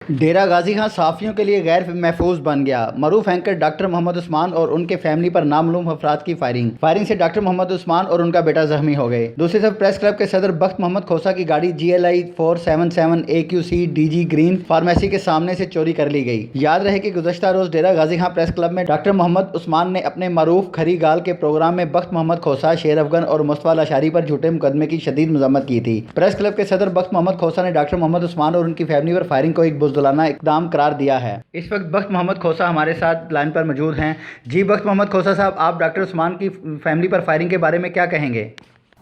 ڈیرہ غازی خان صحافیوں کے لیے غیر محفوظ بن گیا۔ معروف اینکر ڈاکٹر محمد عثمان اور ان کے فیملی پر نامعلوم افراد کی فائرنگ سے ڈاکٹر محمد عثمان اور ان کا بیٹا زخمی ہو گئے۔ دوسری طرف پریس کلب کے صدر بخت محمد کھوسہ کی گاڑی GLI 477 AQC DG green pharmacy کے سامنے سے چوری کر لی گئی۔ یاد رہے کہ گزشتہ روز ڈیرہ غازی خان پریس کلب میں ڈاکٹر محمد عثمان نے اپنے معروف کھری گال کے پروگرام میں بخت محمد کھوسہ، شیر افغان اور مصطفیٰ لاشاری پر جھوٹے مقدمے کی شدید مذمت کی تھی۔ پریس کلب کے صدر بخت محمد کھوسہ نے ڈاکٹر محمد عثمان اور ان کی فیملی پر فائرنگ کو ایک بزدلانہ اقدام قرار دیا ہے۔ اس وقت بخت محمد کھوسہ ہمارے ساتھ لائن پر موجود ہیں۔ جی بخت محمد کھوسہ صاحب، آپ ڈاکٹر عثمان کی فیملی پر فائرنگ کے بارے میں کیا کہیں گے؟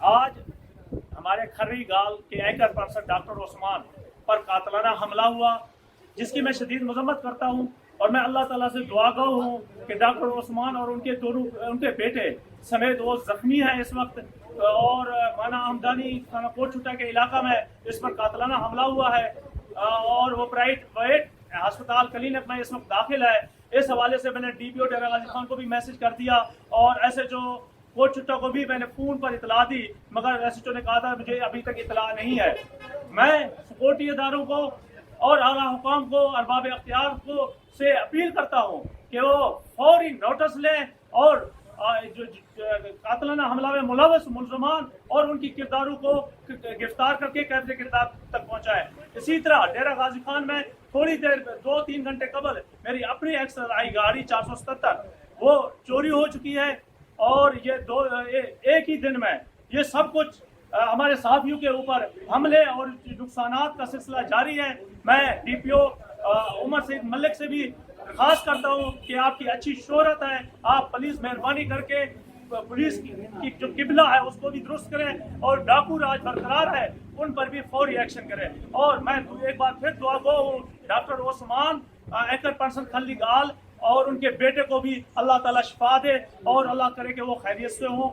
آج ہمارے کھری گال کے اینکر پرسن ڈاکٹر عثمان پر قاتلانہ حملہ ہوا، جس کی میں شدید مذمت کرتا ہوں، اور میں اللہ تعالیٰ سے دعا گو ہوں کہ ڈاکٹر عثمان اور ان کے بیٹے سمیت وہ زخمی ہیں اس وقت، اور مانا ہمدانی تھانہ کوٹ چھٹا کے علاقہ میں اس پر قاتلانہ حملہ ہوا ہے، اور وہ پرائیویٹ ہسپتال کلینک میں اس وقت داخل ہے۔ اس حوالے سے میں نے DPO ڈیرہ غازی خان کو بھی میسج کر دیا، اور SHO کوٹ چھٹا کو بھی میں نے فون پر اطلاع دی، مگر SHO نے کہا تھا مجھے ابھی تک اطلاع نہیں ہے۔ میں سپورٹی اداروں کو اور اعلیٰ حکام کو، ارباب اختیار کو سے اپیل کرتا ہوں کہ وہ فوری نوٹس لیں اور جو قاتلانہ حملہ میں ملوث ملزمان اور ان کی کرداروں کو گرفتار کر کے قید کردار تک پہنچائے۔ اسی طرح ڈیرہ غازی خان میں تھوڑی دیر 2-3 گھنٹے قبل میری اپنی XRI گاڑی 477 وہ چوری ہو چکی ہے، اور یہ ایک ہی دن میں یہ سب کچھ ہمارے صحافیوں کے اوپر حملے اور نقصانات کا سلسلہ جاری ہے۔ میں DPO عمر سعید ملک سے بھی درخواست کرتا ہوں کہ آپ کی اچھی شہرت ہے، آپ پلیز مہربانی کر کے پولیس کی جو قبلہ ہے اس کو بھی درست کریں، اور ڈاکو راج برقرار ہے ان پر بھی فوری ایکشن کریں۔ اور میں ایک بار پھر دعا گو ہوں ڈاکٹر عثمان اینکر پرسن کھلی گال اور ان کے بیٹے کو بھی اللہ تعالیٰ شفا دے، اور اللہ کرے کہ وہ خیریت سے ہوں۔